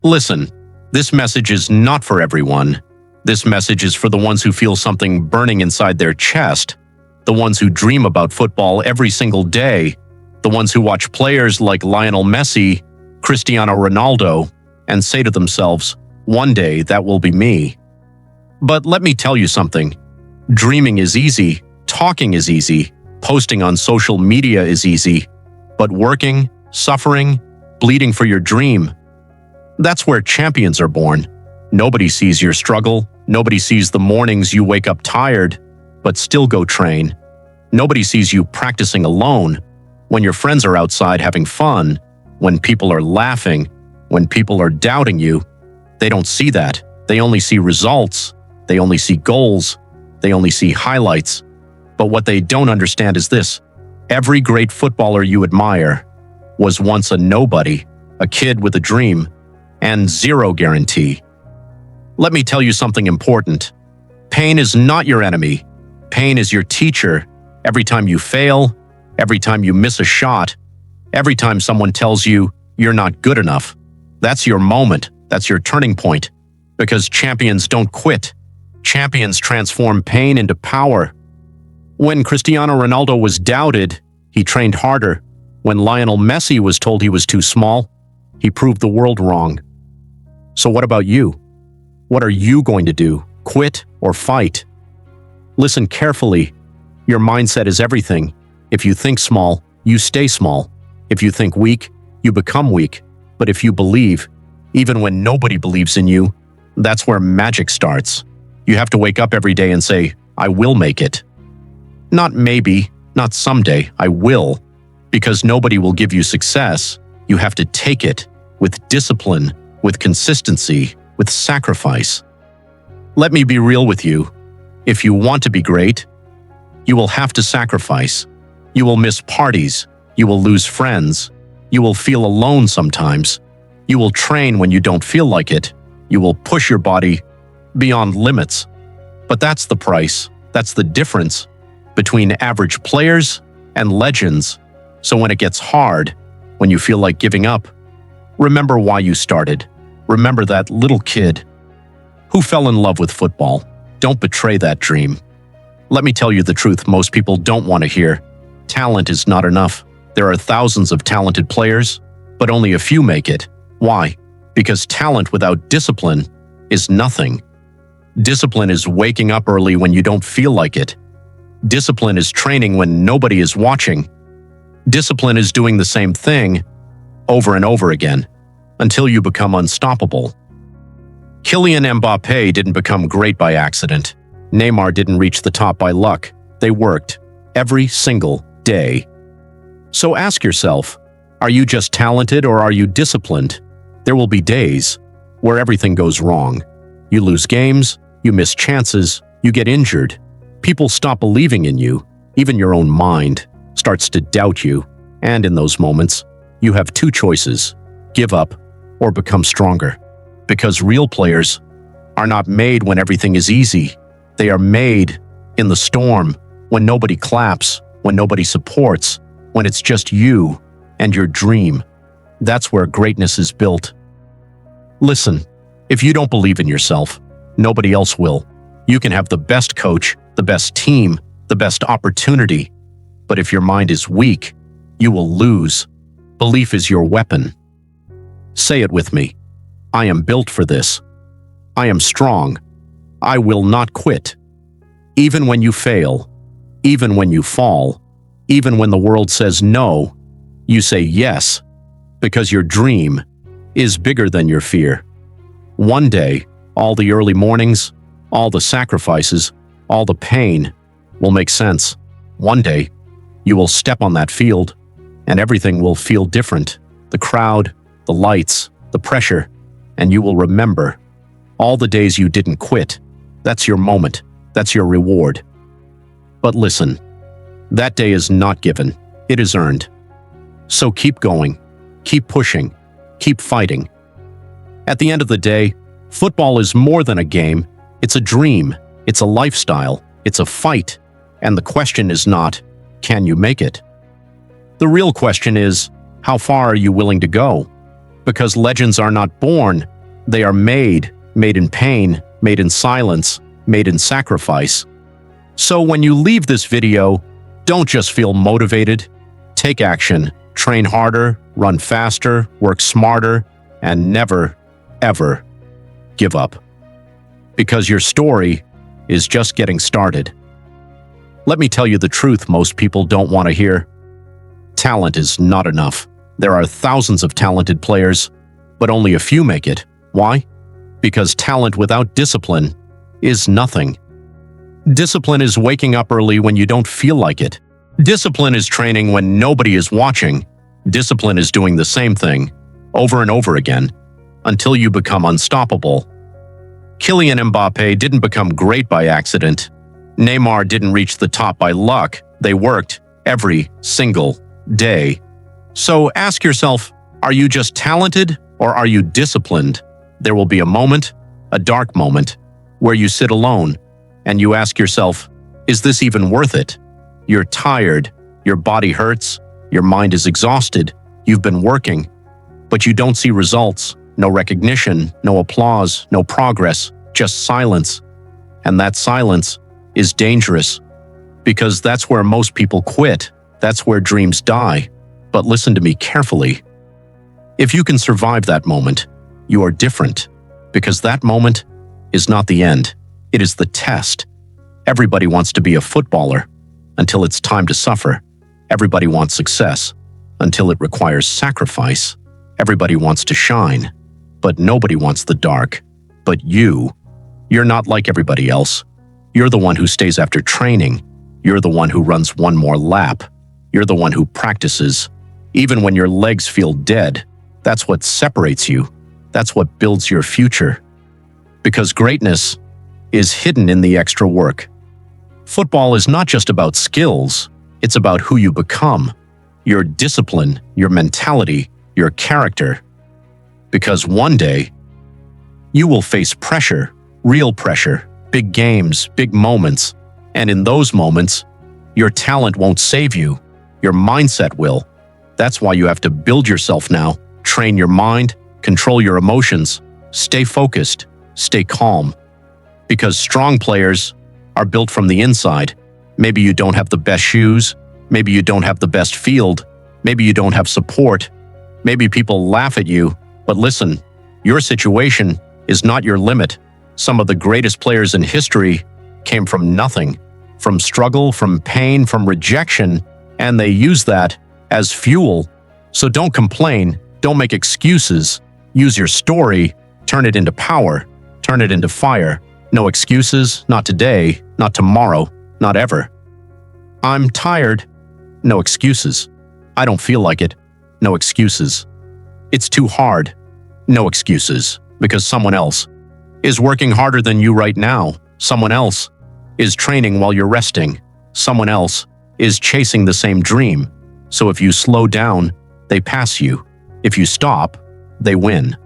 Listen, this message is not for everyone. This message is for the ones who feel something burning inside their chest, the ones who dream about football every single day, the ones who watch players like Lionel Messi, Cristiano Ronaldo, and say to themselves, one day that will be me. But let me tell you something. Dreaming is easy, talking is easy, posting on social media is easy, but working, suffering, bleeding for your dream, that's where champions are born. Nobody sees your struggle. Nobody sees the mornings you wake up tired, but still go train. Nobody sees you practicing alone, when your friends are outside having fun, when people are laughing, when people are doubting you. They don't see that. They only see results. They only see goals. They only see highlights. But what they don't understand is this. Every great footballer you admire was once a nobody, a kid with a dream, and zero guarantee. Let me tell you something important. Pain is not your enemy. Pain is your teacher. Every time you fail, every time you miss a shot, every time someone tells you you're not good enough, that's your moment. That's your turning point. Because champions don't quit. Champions transform pain into power. When Cristiano Ronaldo was doubted, he trained harder. When Lionel Messi was told he was too small, he proved the world wrong. So what about you? What are you going to do? Quit or fight? Listen carefully. Your mindset is everything. If you think small, you stay small. If you think weak, you become weak. But if you believe, even when nobody believes in you, that's where magic starts. You have to wake up every day and say, I will make it. Not maybe, not someday, I will. Because nobody will give you success. You have to take it with discipline, with consistency, with sacrifice. Let me be real with you. If you want to be great, you will have to sacrifice. You will miss parties. You will lose friends. You will feel alone sometimes. You will train when you don't feel like it. You will push your body beyond limits. But that's the price. That's the difference between average players and legends. So when it gets hard, when you feel like giving up, remember why you started. Remember that little kid who fell in love with football. Don't betray that dream. Let me tell you the truth most people don't want to hear. Talent is not enough. There are thousands of talented players, but only a few make it. Why? Because talent without discipline is nothing. Discipline is waking up early when you don't feel like it. Discipline is training when nobody is watching. Discipline is doing the same thing over and over again until you become unstoppable. Kylian Mbappé didn't become great by accident. Neymar didn't reach the top by luck. They worked every single day. So ask yourself, are you just talented or are you disciplined? There will be days where everything goes wrong. You lose games, you miss chances, you get injured. People stop believing in you. Even your own mind starts to doubt you. And in those moments, you have two choices: give up or become stronger. Because real players are not made when everything is easy. They are made in the storm, when nobody claps, when nobody supports, when it's just you and your dream. That's where greatness is built. Listen, if you don't believe in yourself, nobody else will. You can have the best coach, the best team, the best opportunity. But if your mind is weak, you will lose. Belief is your weapon. Say it with me. I am built for this. I am strong. I will not quit. Even when you fail, even when you fall, even when the world says no, you say yes, because your dream is bigger than your fear. One day, all the early mornings, all the sacrifices, all the pain will make sense. One day, you will step on that field, and everything will feel different. The crowd, the lights, the pressure, and you will remember all the days you didn't quit. That's your moment. That's your reward. But listen, that day is not given. It is earned. So keep going, keep pushing, keep fighting. At the end of the day, football is more than a game. It's a dream. It's a lifestyle. It's a fight. And the question is not, can you make it? The real question is, how far are you willing to go? Because legends are not born, they are made in pain, made in silence, made in sacrifice. So when you leave this video, don't just feel motivated. Take action, train harder, run faster, work smarter, and never, ever give up. Because your story is just getting started. Let me tell you the truth most people don't want to hear. Talent is not enough. There are thousands of talented players, but only a few make it. Why? Because talent without discipline is nothing. Discipline is waking up early when you don't feel like it. Discipline is training when nobody is watching. Discipline is doing the same thing over and over again until you become unstoppable. Kylian Mbappé didn't become great by accident. Neymar didn't reach the top by luck. They worked every single day. So ask yourself, are you just talented or are you disciplined? There will be a moment, a dark moment, where you sit alone and you ask yourself, is this even worth it? You're tired, your body hurts, your mind is exhausted, you've been working, but you don't see results, no recognition, no applause, no progress, just silence. And that silence is dangerous, because that's where most people quit, that's where dreams die. But listen to me carefully. If you can survive that moment, you are different, because that moment is not the end, it is the test. Everybody wants to be a footballer until it's time to suffer. Everybody wants success until it requires sacrifice. Everybody wants to shine, but nobody wants the dark. But you're not like everybody else. You're the one who stays after training. You're the one who runs one more lap. You're the one who practices, even when your legs feel dead. That's what separates you. That's what builds your future. Because greatness is hidden in the extra work. Football is not just about skills, it's about who you become, your discipline, your mentality, your character. Because one day, you will face pressure, real pressure, big games, big moments, and in those moments, your talent won't save you, your mindset will. That's why you have to build yourself now, train your mind, control your emotions, stay focused, stay calm. Because strong players are built from the inside. Maybe you don't have the best shoes, maybe you don't have the best field, maybe you don't have support, maybe people laugh at you, but listen, your situation is not your limit. Some of the greatest players in history came from nothing, from struggle, from pain, from rejection, and they use that as fuel. So don't complain, don't make excuses, use your story, turn it into power, turn it into fire. No excuses, not today, not tomorrow, not ever. I'm tired. No excuses. I don't feel like it. No excuses. It's too hard. No excuses, because someone else is working harder than you right now. Someone else is training while you're resting. Someone else is chasing the same dream. So if you slow down, they pass you. If you stop, they win.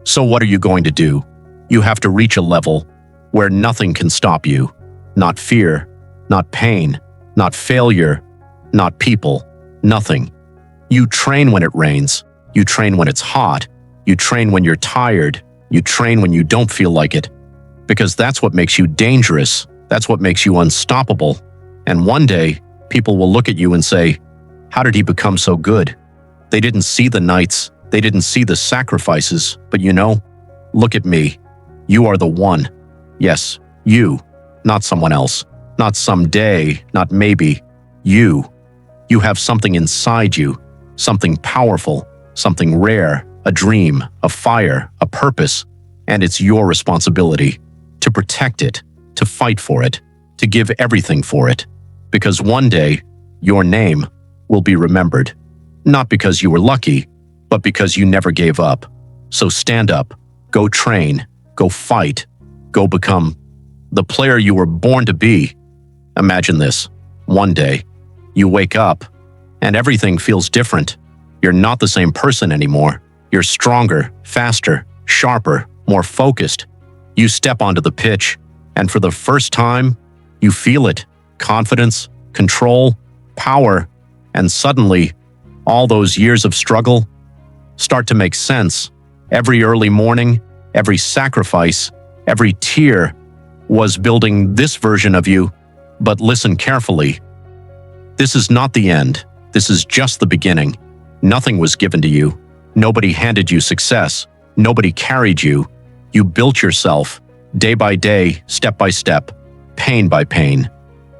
So what are you going to do? You have to reach a level where nothing can stop you. Not fear, not pain, not failure, not people, nothing. You train when it rains. You train when it's hot. You train when you're tired. You train when you don't feel like it. Because that's what makes you dangerous. That's what makes you unstoppable. And one day, people will look at you and say, how did he become so good? They didn't see the nights. They didn't see the sacrifices. But you know, look at me. You are the one. Yes, you, not someone else, not someday, not maybe. You have something inside you, something powerful, something rare, a dream, a fire, a purpose, and it's your responsibility to protect it, to fight for it, to give everything for it. Because one day, your name will be remembered, not because you were lucky, but because you never gave up. So stand up, go train, go fight, go become the player you were born to be. Imagine this. One day, you wake up, and everything feels different. You're not the same person anymore. You're stronger, faster, sharper, more focused. You step onto the pitch, and for the first time, you feel it. Confidence, control, power, and suddenly, all those years of struggle start to make sense. Every early morning, every sacrifice, every tear was building this version of you. But listen carefully. This is not the end. This is just the beginning. Nothing was given to you. Nobody handed you success. Nobody carried you. You built yourself, day by day, step by step, pain by pain.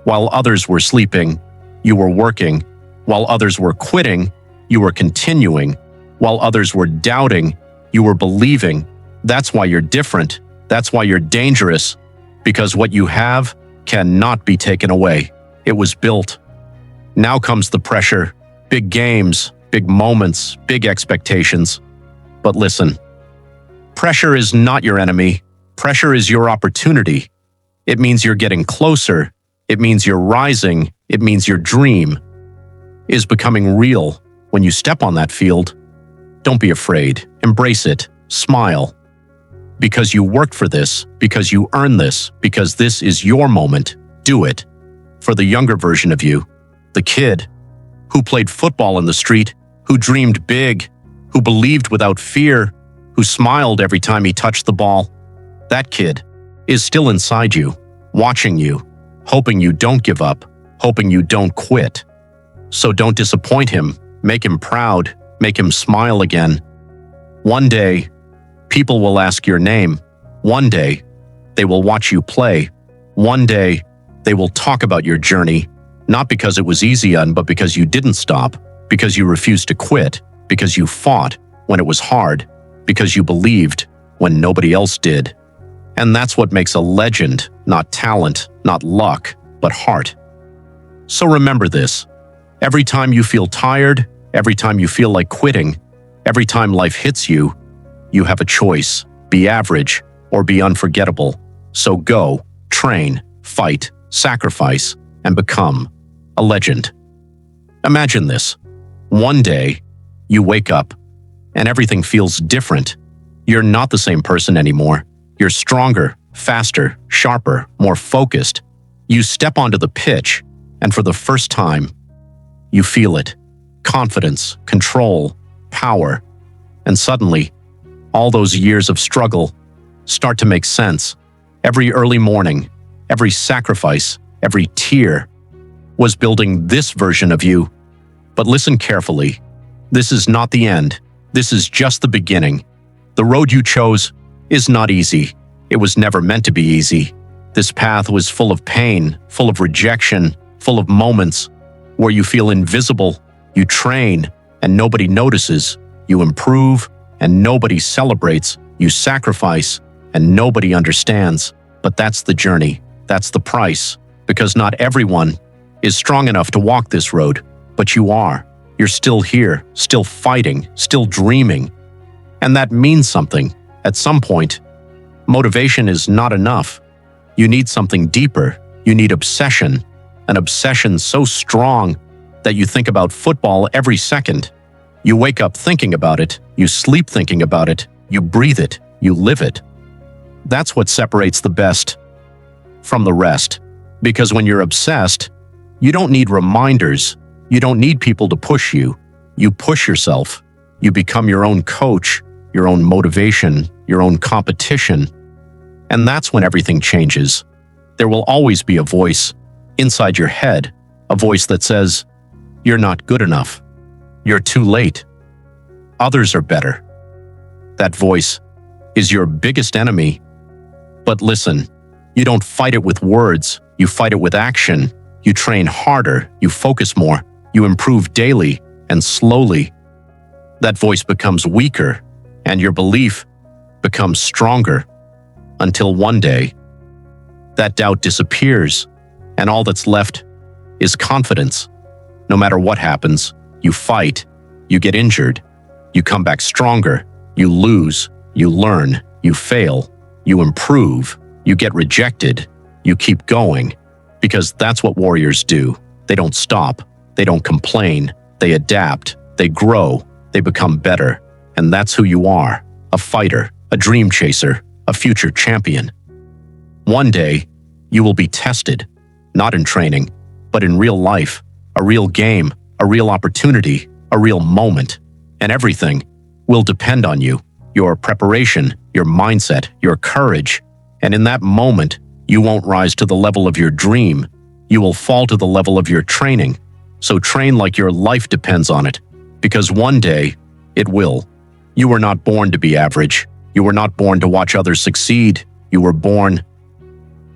While others were sleeping, you were working. While others were quitting, you were continuing. While others were doubting, you were believing. That's why you're different. That's why you're dangerous. Because what you have cannot be taken away. It was built. Now comes the pressure. Big games, big moments, big expectations. But listen, pressure is not your enemy. Pressure is your opportunity. It means you're getting closer. It means you're rising. It means your dream is becoming real. When you step on that field, don't be afraid. Embrace it. Smile. Because you worked for this, because you earned this, because this is your moment, do it. For the younger version of you, the kid who played football in the street, who dreamed big, who believed without fear, who smiled every time he touched the ball, that kid is still inside you, watching you, hoping you don't give up, hoping you don't quit. So don't disappoint him. Make him proud. Make him smile again. One day, people will ask your name. One day, they will watch you play. One day, they will talk about your journey, not because it was easy, but because you didn't stop, because you refused to quit, because you fought when it was hard, because you believed when nobody else did. And that's what makes a legend, not talent, not luck, but heart. So remember this. Every time you feel tired, every time you feel like quitting, every time life hits you, you have a choice. Be average or be unforgettable. So go, train, fight, sacrifice, and become a legend. Imagine this. One day, you wake up, and everything feels different. You're not the same person anymore. You're stronger, faster, sharper, more focused. You step onto the pitch, and for the first time, you feel it. Confidence, control, power. And suddenly, all those years of struggle start to make sense. Every early morning, every sacrifice, every tear was building this version of you. But listen carefully. This is not the end. This is just the beginning. The road you chose is not easy. It was never meant to be easy. This path was full of pain, full of rejection, full of moments where you feel invisible. You train, and nobody notices. You improve, and nobody celebrates. You sacrifice, and nobody understands. But that's the journey. That's the price. Because not everyone is strong enough to walk this road, but you are. You're still here, still fighting, still dreaming. And that means something. At some point, motivation is not enough. You need something deeper. You need obsession. An obsession so strong that you think about football every second. You wake up thinking about it. You sleep thinking about it. You breathe it. You live it. That's what separates the best from the rest. Because when you're obsessed, you don't need reminders. You don't need people to push you. You push yourself. You become your own coach, your own motivation, your own competition. And that's when everything changes. There will always be a voice inside your head, a voice that says, "You're not good enough. You're too late. Others are better." That voice is your biggest enemy. But listen, you don't fight it with words. You fight it with action. You train harder. You focus more. You improve daily, and slowly, that voice becomes weaker, and your belief becomes stronger, until one day, that doubt disappears, and all that's left is confidence. No matter what happens, you fight, you get injured, you come back stronger, you lose, you learn, you fail, you improve, you get rejected, you keep going, because that's what warriors do. They don't stop, they don't complain, they adapt, they grow, they become better, and that's who you are, a fighter, a dream chaser, a future champion. One day, you will be tested, not in training, but in real life, a real game, a real opportunity, a real moment, and everything will depend on you, your preparation, your mindset, your courage. And in that moment, you won't rise to the level of your dream. You will fall to the level of your training. So train like your life depends on it, because one day, it will. You were not born to be average. You were not born to watch others succeed. You were born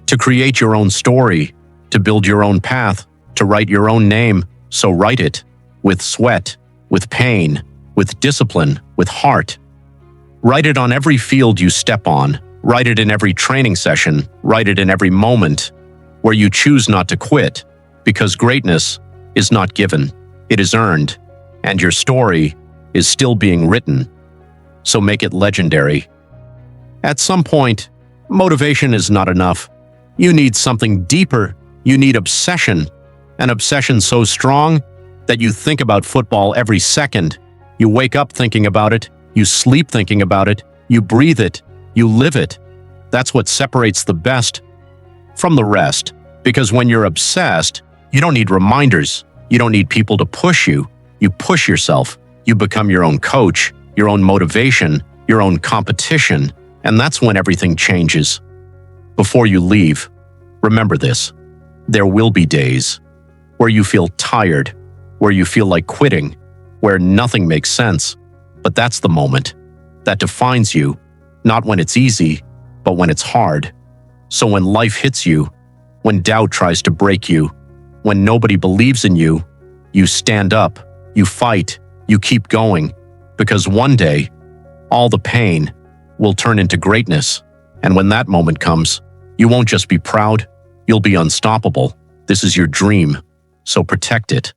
to create your own story, to build your own path, to write your own name. So write it with sweat, with pain, with discipline, with heart. Write it on every field you step on. Write it in every training session. Write it in every moment where you choose not to quit, because greatness is not given, it is earned, and your story is still being written. So make it legendary. At some point, motivation is not enough. You need something deeper. You need obsession. An obsession so strong that you think about football every second. You wake up thinking about it. You sleep thinking about it. You breathe it. You live it. That's what separates the best from the rest. Because when you're obsessed, you don't need reminders. You don't need people to push you. You push yourself. You become your own coach, your own motivation, your own competition. And that's when everything changes. Before you leave, remember this. There will be days where you feel tired, where you feel like quitting, where nothing makes sense. But that's the moment that defines you, not when it's easy, but when it's hard. So when life hits you, when doubt tries to break you, when nobody believes in you, you stand up, you fight, you keep going, because one day, all the pain will turn into greatness. And when that moment comes, you won't just be proud, you'll be unstoppable. This is your dream, so protect it.